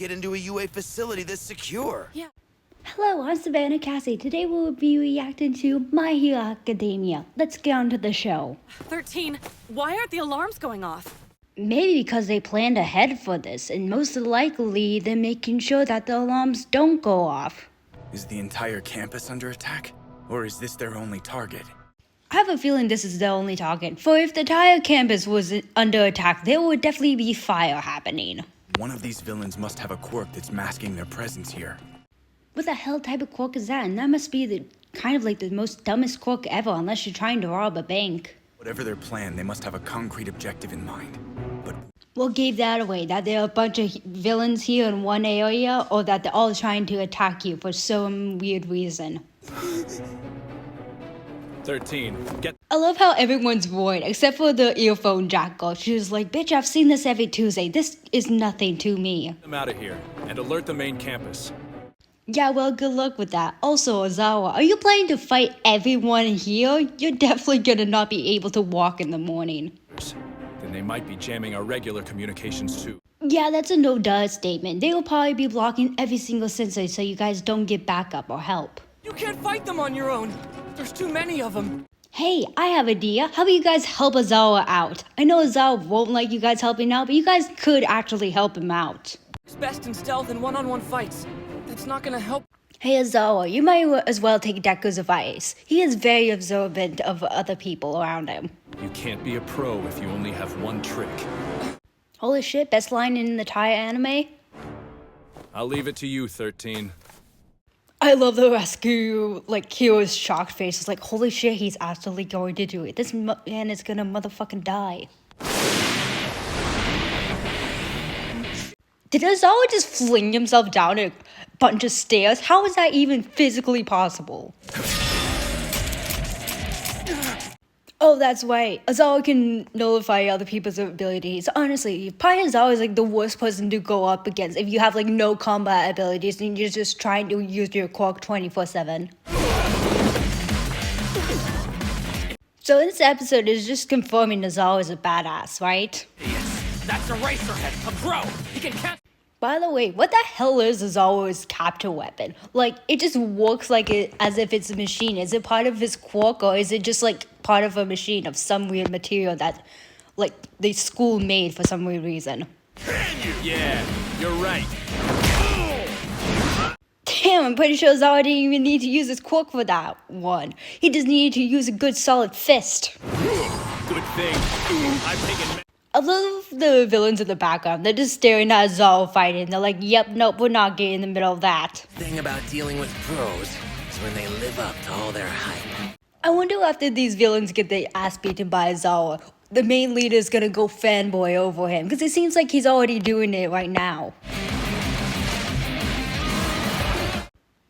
get into a UA facility that's secure. Yeah. Hello, I'm Savannah Cassie. Today we'll be reacting to My Hero Academia. Let's get on to the show. 13, why aren't the alarms going off? Maybe because they planned ahead for this, and most likely they're making sure that the alarms don't go off. Is the entire campus under attack? Or is this their only target? I have a feeling this is the only target, for if the entire campus was under attack, there would definitely be fire happening. One of these villains must have a quirk that's masking their presence here. What the hell type of quirk is that? And that must be the kind of like the most dumbest quirk ever, unless you're trying to rob a bank. Whatever their plan, they must have a concrete objective in mind. But What gave that away? That there are a bunch of villains here in one area, or that they're all trying to attack you for some weird reason? 13, get I love how everyone's void, except for the earphone jack girl. She was like, bitch, I've seen this every Tuesday. This is nothing to me. them out of here and alert the main campus. Yeah, well, good luck with that. Also, AIZAWA, are you planning to fight everyone here? You're definitely gonna not be able to walk in the morning. Then they might be jamming our regular communications too. Yeah, that's a no-duh statement. They will probably be blocking every single sensor so you guys don't get backup or help. You can't fight them on your own. There's too many of them. Hey, I have an idea. How about you guys help AIZAWA out? I know AIZAWA won't like you guys helping out, but you guys could actually help him out. It's best in stealth and one-on-one fights. That's not gonna help. Hey AIZAWA, you might as well take Deku's advice. He is very observant of other people around him. You can't be a pro if you only have one trick. Holy shit, best line in the entire anime? I'll leave it to you, 13. I love the rescue, like, hero's shocked face. It's like, holy shit, he's actually going to do it. This man is gonna motherfucking die. Did AIZAWA just fling himself down a bunch of stairs? How is that even physically possible? Oh, that's right. AIZAWA can nullify other people's abilities. Honestly, probably AIZAWA is like the worst person to go up against if you have like no combat abilities and you're just trying to use your quirk 24/7. So this episode is just confirming AIZAWA is a badass, right? Yes, that's Eraserhead, a pro. He can catch. By the way, what the hell is AIZAWA's capture weapon? Like, it just works like it as if it's a machine. Is it part of his quirk, or is it just like part of a machine of some weird material that, like, the school made for some weird reason? Yeah, you're right. Damn, I'm pretty sure AIZAWA didn't even need to use his quirk for that one. He just needed to use a good solid fist. Good thing. I'm taking. I love the villains in the background. They're just staring at AIZAWA fighting. They're like, yep, nope, we're not getting in the middle of that. Thing about dealing with pros is when they live up to all their hype. I wonder after these villains get their ass beaten by AIZAWA, the main leader is gonna go fanboy over him, because it seems like he's already doing it right now.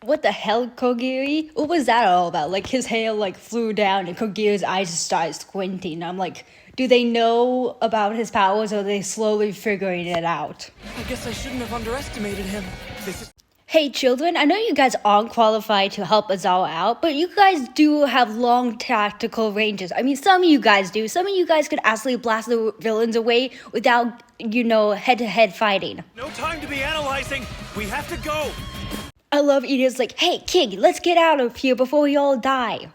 What the hell, Kogiri? What was that all about? Like, his hair like flew down and Kogiri's eyes just started squinting. I'm like, do they know about his powers, or are they slowly figuring it out? I guess I shouldn't have underestimated him. This is. Hey children, I know you guys aren't qualified to help AIZAWA out, but you guys do have long tactical ranges. I mean, some of you guys do. Some of you guys could actually blast the villains away without, you know, head-to-head fighting. No time to be analyzing. We have to go. I love Edith's like, hey kid, let's get out of here before we all die.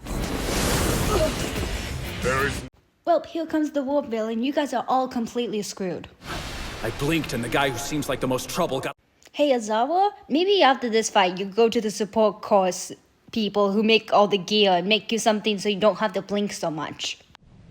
Well, here comes the warp villain. You guys are all completely screwed. I blinked and the guy who seems like the most trouble got. Hey AIZAWA, maybe after this fight you go to the support course people who make all the gear and make you something so you don't have to blink so much.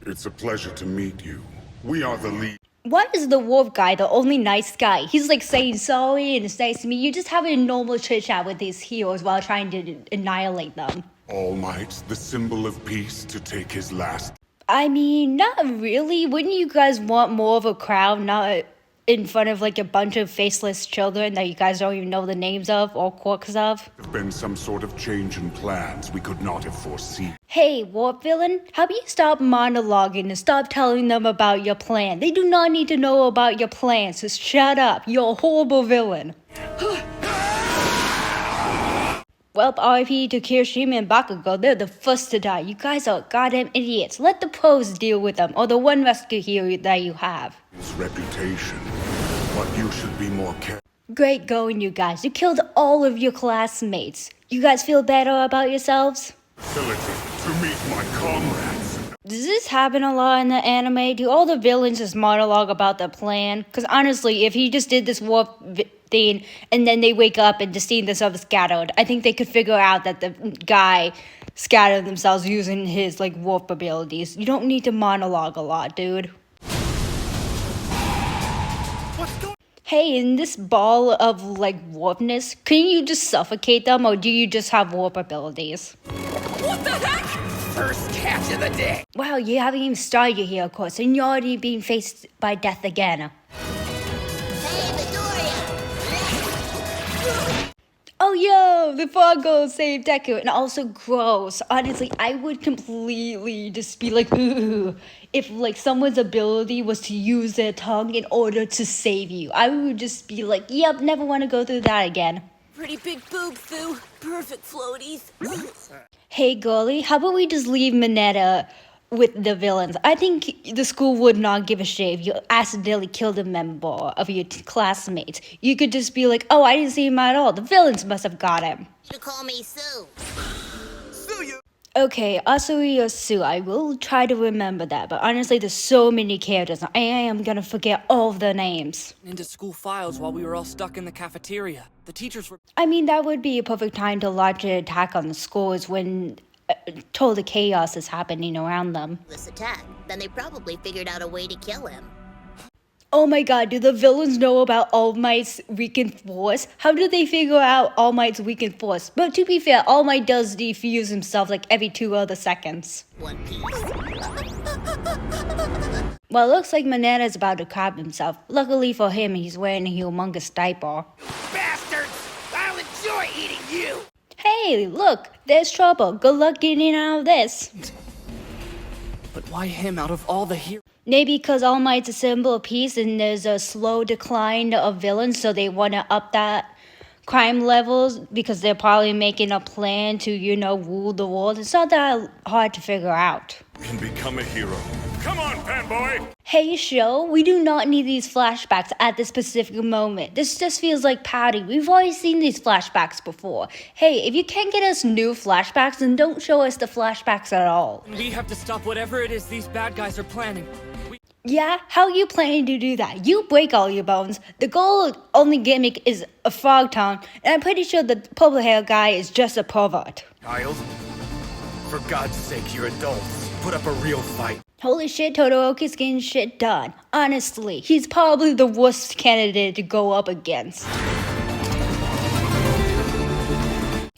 It's a pleasure to meet you. We are the lead. Why is the warp guy the only nice guy? He's like saying sorry and it's nice to meet you. Just having a normal chit chat with these heroes while trying to annihilate them. All Might, the symbol of peace, to take his last. I mean, not really. Wouldn't you guys want more of a crowd, not in front of like a bunch of faceless children that you guys don't even know the names of or quirks of? There have been some sort of change in plans we could not have foreseen. Hey, warp villain, how about you stop monologuing and stop telling them about your plan? They do not need to know about your plans, so shut up. You're a horrible villain. Well, RIP to Kirishima and Bakugo, they're the first to die. You guys are goddamn idiots. Let the pros deal with them, or the one rescue hero that you have. His reputation, but you should be more careful. Great going, you guys. You killed all of your classmates. You guys feel better about yourselves? Ability to meet my comrades. Does this happen a lot in the anime? Do all the villains just monologue about the plan? Because honestly, if he just did this warp thing and then they wake up and just see themselves scattered, I think they could figure out that the guy scattered themselves using his like warp abilities. You don't need to monologue a lot, dude. Hey, in this ball of like warpness, can you just suffocate them or do you just have warp abilities? What the heck? First catch of the day. Wow, you haven't even started your hero course and you're already being faced by death again. Oh yo, the Foggle saved Deku and also gross. Honestly, I would completely just be like, ooh, if like someone's ability was to use their tongue in order to save you. I would just be like, yep, never want to go through that again. Pretty big boob, Fu. Perfect floaties. Hey girlie, how about we just leave Mineta with the villains? I think the school would not give a shit if you accidentally killed a member of your classmates. You could just be like, oh, I didn't see him at all. The villains must have got him. You call me Sue. Okay, Asui or Sue, I will try to remember that, but honestly, there's so many characters, I am gonna forget all of their names. Into school files while we were all stuck in the cafeteria. The teachers were... I mean, that would be a perfect time to launch an attack on the school is when total chaos is happening around them. This attack, then they probably figured out a way to kill him. Oh my god, do the villains know about All Might's weakened force? How do they figure out All Might's weakened force? But to be fair, All Might does defuse himself like every 2 other seconds. One Piece. Well, it looks like Mineta's about to crap himself. Luckily for him, he's wearing a humongous diaper. Bastards! I'll enjoy eating you! Hey, look, there's trouble. Good luck getting out of this. But why him out of all the heroes? Maybe because All Might's a symbol of peace and there's a slow decline of villains, so they want to up that crime levels because they're probably making a plan to, you know, rule the world. It's not that hard to figure out. Can become a hero. Come on, fanboy! Hey, show, we do not need these flashbacks at this specific moment. This just feels like padding. We've already seen these flashbacks before. Hey, if you can't get us new flashbacks, then don't show us the flashbacks at all. We have to stop whatever it is these bad guys are planning. Yeah, how are you planning to do that? You break all your bones. The gold only gimmick is a frog tongue, and I'm pretty sure the purple hair guy is just a pervert. Child, for God's sake, you're adults. Put up a real fight. Holy shit, Todoroki's getting shit done. Honestly, he's probably the worst candidate to go up against.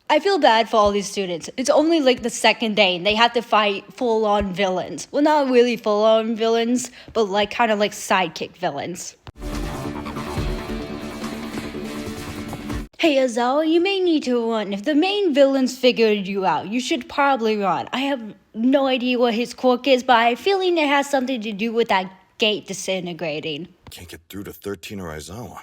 I feel bad for all these students. It's only like the second day and they have to fight full-on villains. Well, not really full-on villains, but like kind of like sidekick villains. Hey AIZAWA, you may need to run. If the main villains figured you out, you should probably run. I have no idea what his quirk is, but I have a feeling it has something to do with that gate disintegrating. Can't get through to 13 or AIZAWA.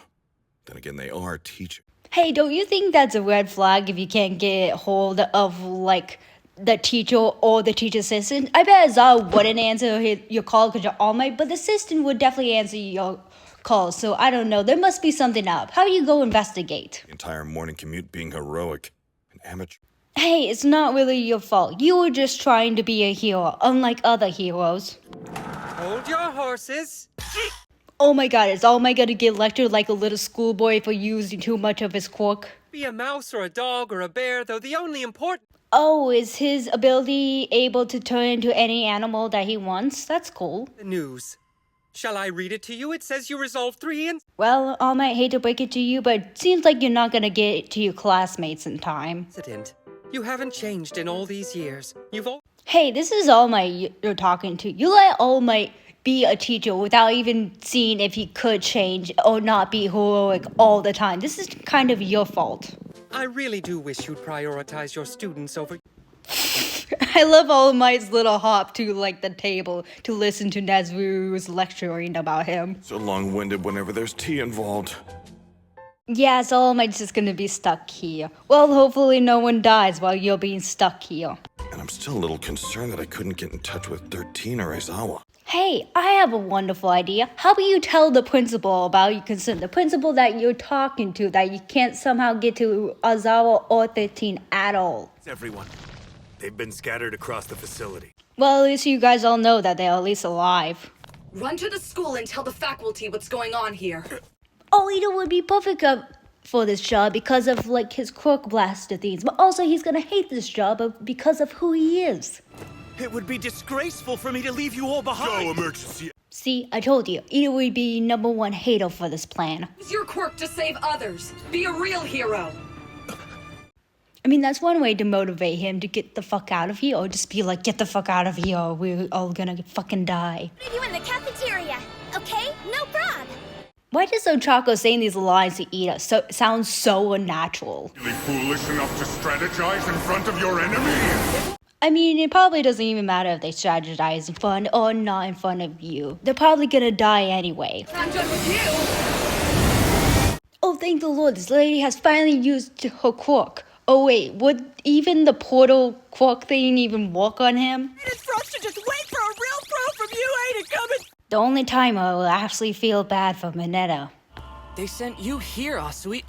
Then again, they are teachers. Hey, don't you think that's a red flag if you can't get hold of, like, the teacher or the teacher's assistant? I bet AIZAWA wouldn't answer your call because you're All Might, but the assistant would definitely answer your call, so I don't know. There must be something up. How do you go investigate? The entire morning commute being heroic. An amateur. Hey, it's not really your fault. You were just trying to be a hero, unlike other heroes. Hold your horses. Oh my god, is All Might gonna get lectured like a little schoolboy for using too much of his quirk? Be a mouse or a dog or a bear, though the only important... Oh, is his ability able to turn into any animal that he wants? That's cool. The news. Shall I read it to you? It says you resolved 3 and... Well, All Might, hate to break it to you, but it seems like you're not gonna get it to your classmates in time. Incident. You haven't changed in all these years. You've all... Hey, this is All Might you're talking to. You let All Might be a teacher without even seeing if he could change or not be heroic all the time. This is kind of your fault. I really do wish you'd prioritize your students over... I love All Might's little hop to like the table to listen to Nezu's lecturing about him. So long-winded whenever there's tea involved. Yeah, so All Might's just gonna be stuck here. Well, hopefully no one dies while you're being stuck here. And I'm still a little concerned that I couldn't get in touch with 13 or AIZAWA. Hey, I have a wonderful idea. How about you tell the principal about your concern? The principal that you're talking to, that you can't somehow get to AIZAWA or 13 at all. It's everyone. They've been scattered across the facility. Well, at least you guys all know that they're at least alive. Run to the school and tell the faculty what's going on here. Oh, Ito would be perfect for this job because of like his quirk blaster things, but also he's gonna hate this job because of who he is. It would be disgraceful for me to leave you all behind. Go emergency. See, I told you, Ito would be #1 hater for this plan. Use your quirk to save others. Be a real hero. I mean, that's one way to motivate him to get the fuck out of here, or just be like, get the fuck out of here, or we're all gonna fucking die. Meet you in the cafeteria, okay? No prob. Why does Ochako saying these lines to Ito sound so unnatural? Really foolish enough to strategize in front of your enemy? I mean, it probably doesn't even matter if they strategize in front or not in front of you. They're probably gonna die anyway. I'm done with you. Oh, thank the Lord, this lady has finally used her quirk. Oh wait, would even the portal quirk thing even work on him? It's for us to just wait for a real throw from you, ain't it coming? The only time I will actually feel bad for Mineta. They sent you here, Asui.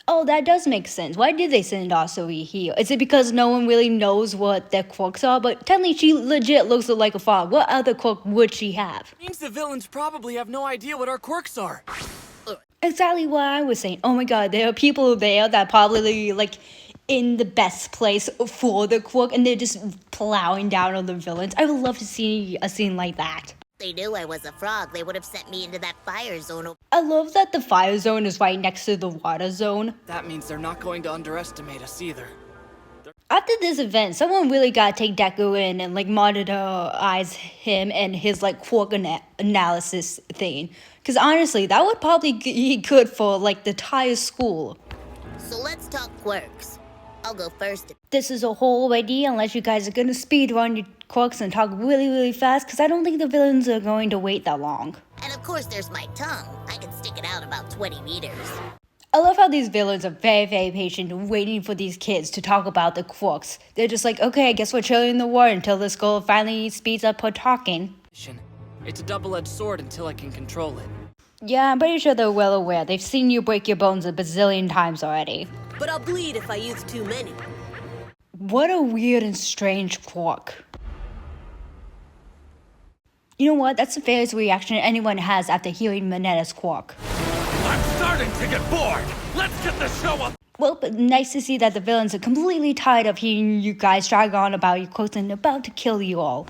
Oh, that does make sense. Why did they send Asui here? Is it because no one really knows what their quirks are? But technically, she legit looks like a frog. What other quirk would she have? Means the villains probably have no idea what our quirks are. Exactly what I was saying. Oh my god, there are people there that probably like in the best place for the quirk and they're just plowing down on the villains. I would love to see a scene like that. They knew I was a frog. They would have sent me into that fire zone. I love that the fire zone is right next to the water zone. That means they're not going to underestimate us either. After this event, someone really gotta take Deku in and like monitorize him and his like quirk analysis thing. Cause honestly, that would probably be good for like the entire school. So let's talk quirks. I'll go first. This is a whole idea unless you guys are gonna speed run your quirks and talk really, really fast. Cause I don't think the villains are going to wait that long. And of course there's my tongue. I can stick it out about 20 meters. I love how these villains are very, very patient and waiting for these kids to talk about the quirks. They're just like, okay, I guess we're chilling the war until this girl finally speeds up her talking. It's a double-edged sword until I can control it. Yeah, I'm pretty sure they're well aware. They've seen you break your bones a bazillion times already. But I'll bleed if I use too many. What a weird and strange quirk. You know what? That's the fairest reaction anyone has after hearing Mineta's quirk. I'm starting to get bored. Let's get the show up. Well, but nice to see that the villains are completely tired of hearing you guys drag on about your quirks and about to kill you all.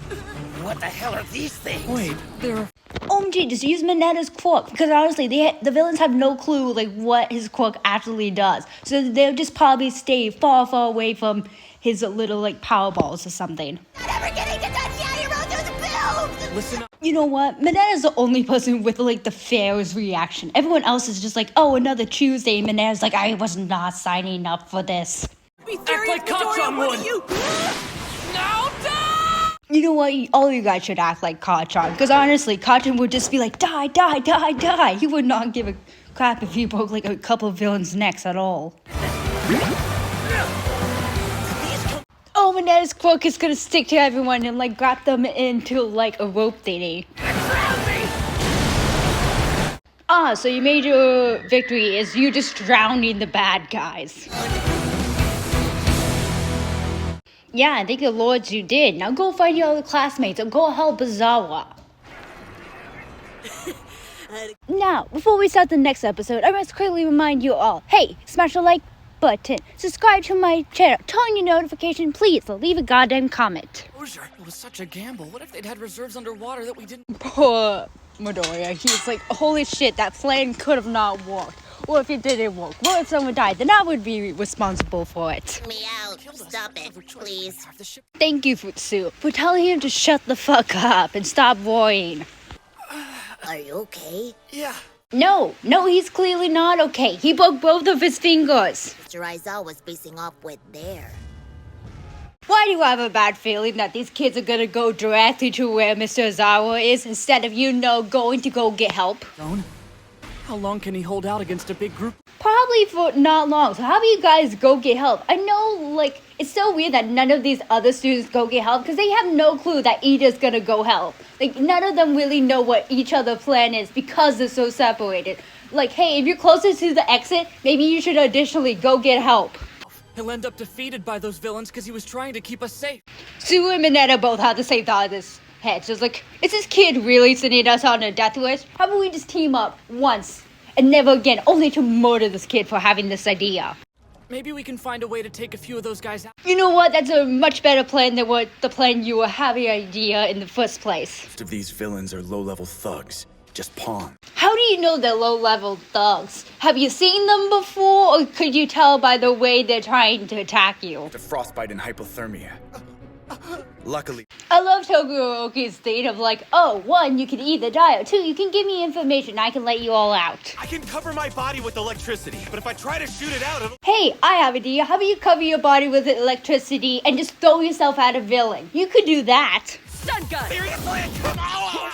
What the hell are these things? Wait, they're... OMG, just use Mineta's quirk, because honestly, the villains have no clue like what his quirk actually does. So they'll just probably stay far, far away from his little like power balls or something. Not ever getting to touch Yairo through the build! Listen up. You know what? Mineta's the only person with like the fairest reaction. Everyone else is just like, oh, another Tuesday. And Mineta's like, I was not signing up for this. Act like Kachan would! You know what? All you guys should act like Kachan. Because honestly, Kachan would just be like, die, die, die, die. He would not give a crap if he broke like a couple of villains' necks at all. Oh, Mineta's quirk is gonna stick to everyone and like grab them into like a rope thingy. Ah, so you made your victory is you just drowning the bad guys. Yeah, I think the lords you did. Now go find your other classmates and go help AIZAWA. Now, before we start the next episode, I must quickly remind you all, hey, smash the like button, subscribe to my channel, turn on your notification, please, leave a goddamn comment. It was such a gamble. What if they'd had reserves underwater that we didn't... Poor Midoriya, he's like, holy shit, that plan could have not worked. Or if it didn't work, what if someone died, then I would be responsible for it. Me out. Stop it, please. Thank you, Futsu, for telling him to shut the fuck up and stop worrying. Are you okay? Yeah. No, he's clearly not okay. He broke both of his fingers. Mr. Aizawa was facing off with there. Why do you have a bad feeling that these kids are gonna go directly to where Mr. Aizawa is instead of, going to go get help? How long can he hold out against a big group? Probably probably for not long. So how about you guys go get help? I know, like, it's so weird that none of these other students go get help because they have no clue that Ida's gonna go help. Like, none of them really know what each other's plan is because they're so separated. Like, hey, if you're closer to the exit, maybe you should additionally go get help. He'll end up defeated by those villains because he was trying to keep us safe. Sue and Minetta both had the same thought in his head. So it's like, is this kid really sending us on a death wish? How about we just team up once and never again, only to murder this kid for having this idea? Maybe we can find a way to take a few of those guys out. You know what? That's a much better plan than what the plan you were having idea in the first place. Most of these villains are low-level thugs, just pawns. How do you know they're low-level thugs? Have you seen them before, or could you tell by the way they're trying to attack you? To frostbite and hypothermia. Luckily, I love Todoroki's state of like, oh, one, you can either die, or two, you can give me information, I can let you all out. I can cover my body with electricity, but if I try to shoot it out, it'll... Hey, I have an idea. How about you cover your body with electricity and just throw yourself at a villain? You could do that. Stun gun! Seriously? Come on!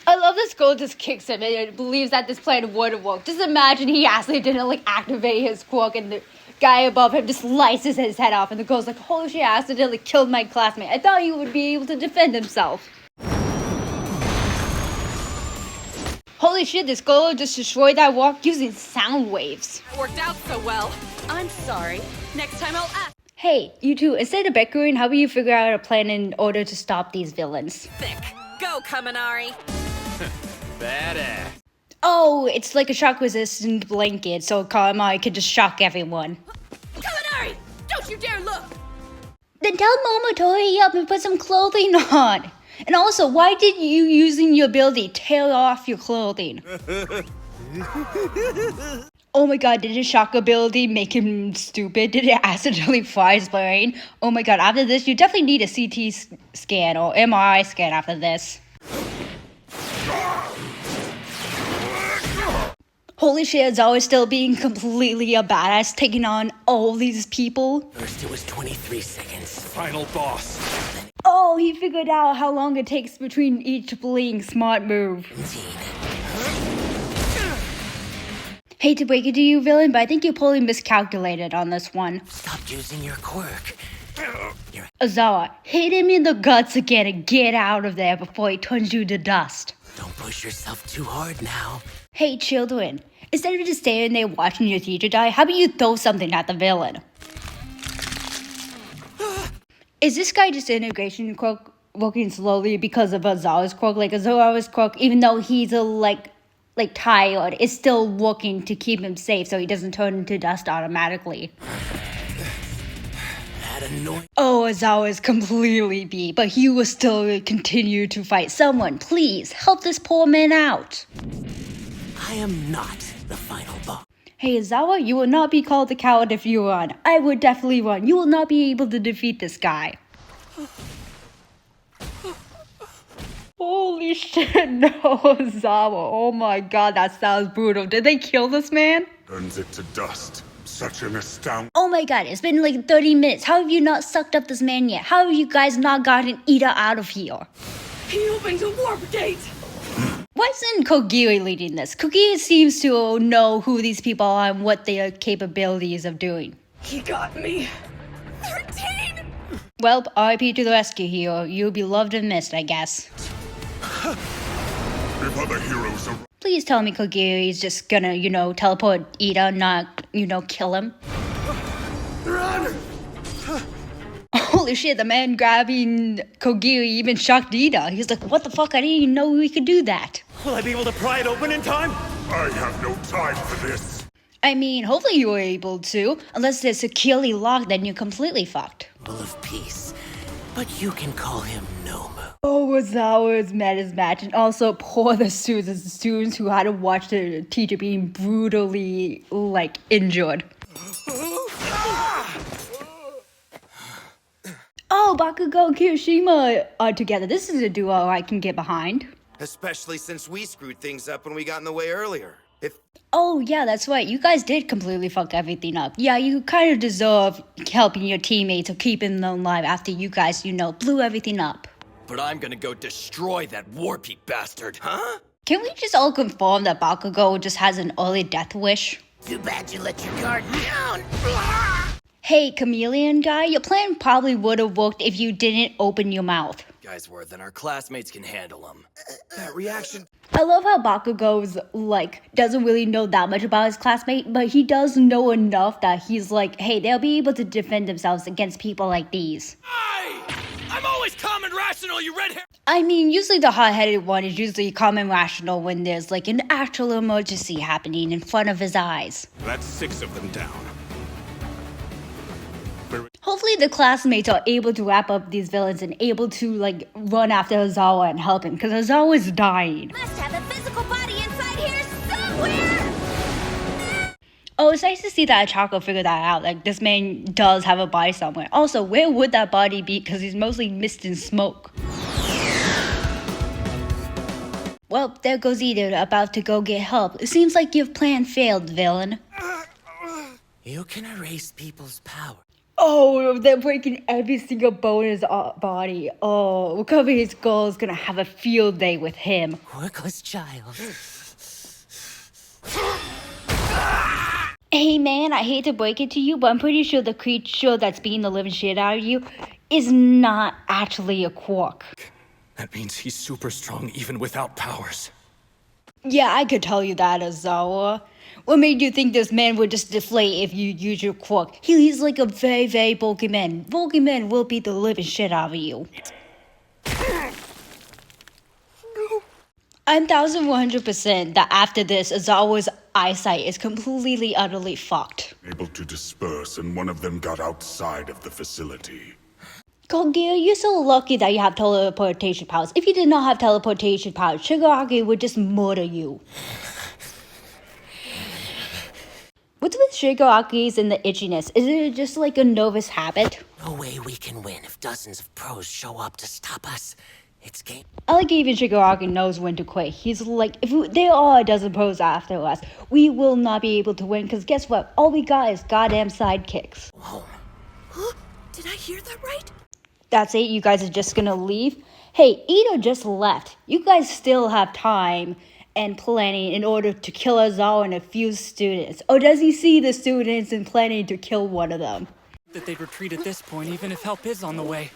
I love this girl just kicks him and believes that this plan would work. Just imagine he actually didn't like activate his quirk and the guy above him just slices his head off and the girl's like, holy shit, I accidentally killed my classmate. I thought he would be able to defend himself. Holy shit, this girl just destroyed that walk using sound waves. It worked out so well. I'm sorry. Next time I'll ask. Hey, you two, instead of bickering, how about you figure out a plan in order to stop these villains? Thick. Go, Kaminari. Badass. Oh, it's like a shock-resistant blanket, so Kaminari can just shock everyone. Kaminari! Don't you dare look! Then tell Nomu to hurry up and put some clothing on. And also, why did you, using your ability, tear off your clothing? Oh my god, did his shock ability make him stupid? Did it accidentally fry his brain? Oh my god, after this, you definitely need a CT scan or MRI scan after this. Holy shit, AIZAWA still being completely a badass, taking on all these people. First it was 23 seconds. Final boss. Oh, he figured out how long it takes between each bling. Smart move. Hate to break it to you, villain, but I think you probably miscalculated on this one. Stop using your quirk. AIZAWA, hit him in the guts again and get out of there before he turns you to dust. Don't push yourself too hard now. Hey, children, instead of just standing there watching your teacher die, how about you throw something at the villain? Is this guy just integration quirk working slowly because of AIZAWA's quirk? Like, AIZAWA's quirk, even though he's like tired, is still working to keep him safe so he doesn't turn into dust automatically. Oh, AIZAWA is completely beat, but he will still continue to fight. Someone, please, help this poor man out. I am not the final boss. Hey, AIZAWA, you will not be called a coward if you run. I would definitely run. You will not be able to defeat this guy. Holy shit, no, AIZAWA. Oh my god, that sounds brutal. Did they kill this man? Burns it to dust. Such an astounding... Oh my god, it's been like 30 minutes. How have you not sucked up this man yet? How have you guys not gotten Ida out of here? He opened a warp gate! Why isn't Kogiri leading this? Kogiri seems to know who these people are and what their capabilities of doing. He got me. 13! Well, RIP to the rescue hero. You'll be loved and missed, I guess. If other heroes are... Please tell me Kogiri is just gonna, teleport Ida, not, kill him. Run! Holy shit, the man grabbing Kogiri even shocked Ida. He's like, what the fuck? I didn't even know we could do that. Will I be able to pry it open in time? I have no time for this. I mean, hopefully you were able to. Unless they're securely locked, then you're completely fucked. Full of peace. But you can call him Nomu. Oh, AIZAWA's met his match. And also, poor the students who had to watch their teacher being brutally, injured. Oh, Bakugo and Kirishima are together. This is a duo I can get behind. Especially since we screwed things up when we got in the way earlier. Oh, yeah, that's right. You guys did completely fuck everything up. Yeah, you kind of deserve helping your teammates or keeping them alive after you guys, blew everything up. But I'm gonna go destroy that warpy bastard. Huh? Can we just all confirm that Bakugo just has an early death wish? Too bad you let your guard down. Hey, chameleon guy, your plan probably would have worked if you didn't open your mouth. Guys worse than our classmates can handle them. That reaction. I love how Bakugo's, doesn't really know that much about his classmate, but he does know enough that he's like, hey, they'll be able to defend themselves against people like these. I'm always calm and rational, you red hair. I mean, usually the hot-headed one is usually calm and rational when there's, an actual emergency happening in front of his eyes. That's 6 of them down. Hopefully the classmates are able to wrap up these villains and able to, run after Aizawa and help him, because Aizawa's dying. Must have a physical body inside here somewhere! Oh, it's nice to see that Chaco figured that out. This man does have a body somewhere. Also, where would that body be? Because he's mostly mist and smoke. Well, there goes Ida, about to go get help. It seems like your plan failed, villain. You can erase people's power. Oh, they're breaking every single bone in his body. Oh, Recover His Skull is gonna have a field day with him. Workless child. Hey man, I hate to break it to you, but I'm pretty sure the creature that's beating the living shit out of you is not actually a quark. That means he's super strong even without powers. Yeah, I could tell you that, Aizawa. What made you think this man would just deflate if you use your quark? He's like a very, very bulky man. Bulky men will beat the living shit out of you. I'm 1,100% that after this, Aizawa's eyesight is completely, utterly fucked. Able to disperse, and one of them got outside of the facility. Kogyo, you're so lucky that you have teleportation powers. If you did not have teleportation powers, Shigaraki would just murder you. What's with Shigaraki's and the itchiness? Is it just like a nervous habit? No way we can win if dozens of pros show up to stop us. It's game. I like even Shigaraki knows when to quit. He's like, if there are a dozen pros after us, we will not be able to win, because guess what? All we got is goddamn sidekicks. Home. Huh? Did I hear that right? That's it? You guys are just gonna leave? Hey, Ito just left. You guys still have time and planning in order to kill Aizawa and a few students. Or does he see the students and planning to kill one of them? That they'd retreat at this point, even if help is on the way.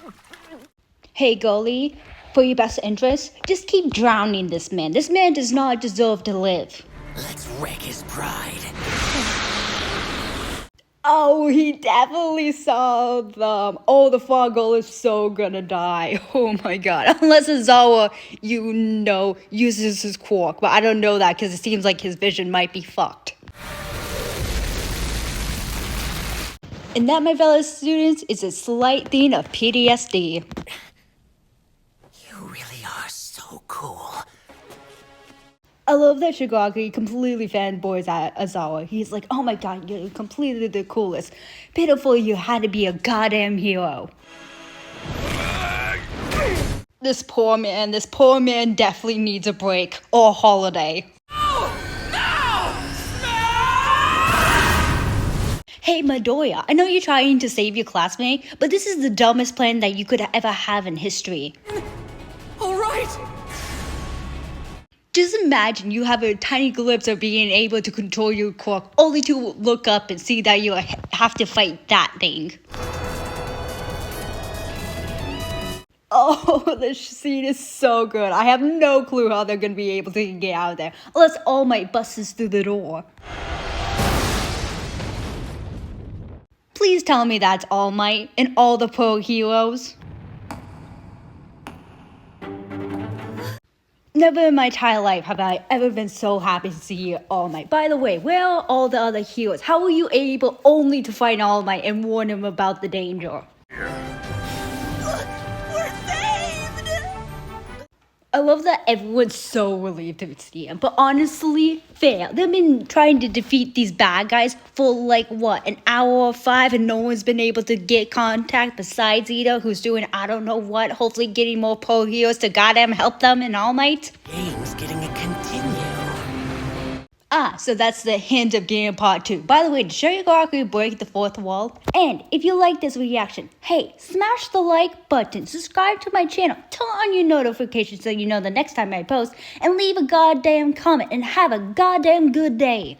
Hey, goalie, for your best interest, just keep drowning this man. This man does not deserve to live. Let's wreck his pride. Oh, he definitely saw them. Oh, the Fog Girl is so gonna die. Oh my god. Unless Aizawa, uses his quark. But I don't know that because it seems like his vision might be fucked. And that, my fellow students, is a slight thing of PTSD. You really are so cool. I love that Shigaraki completely fanboys at Aizawa. He's like, oh my god, you're completely the coolest. Pitiful you had to be a goddamn hero. This poor man definitely needs a break or a holiday. Hey Midoriya, I know you're trying to save your classmate, but this is the dumbest plan that you could ever have in history. Alright! Just imagine you have a tiny glimpse of being able to control your quark, only to look up and see that you have to fight that thing. Oh, this scene is so good. I have no clue how they're gonna be able to get out of there, unless All Might busts through the door. Please tell me that's All Might and all the pro heroes. Never in my entire life have I ever been so happy to see All Might. By the way, where are all the other heroes? How were you able only to find All Might and warn him about the danger? We're saved! I love that everyone's so relieved to see him, but honestly, fair. They've been trying to defeat these bad guys for an hour or 5, and no one's been able to get contact besides Ida, who's doing I don't know what, hopefully getting more pro heroes to goddamn help them in All Might. Game's getting a continue. Ah, so that's the hint of game part 2. By the way, did Shigaraki break the fourth wall? And if you like this reaction, hey, smash the like button, subscribe to my channel, turn on your notifications so you know the next time I post, and leave a goddamn comment, and have a goddamn good day.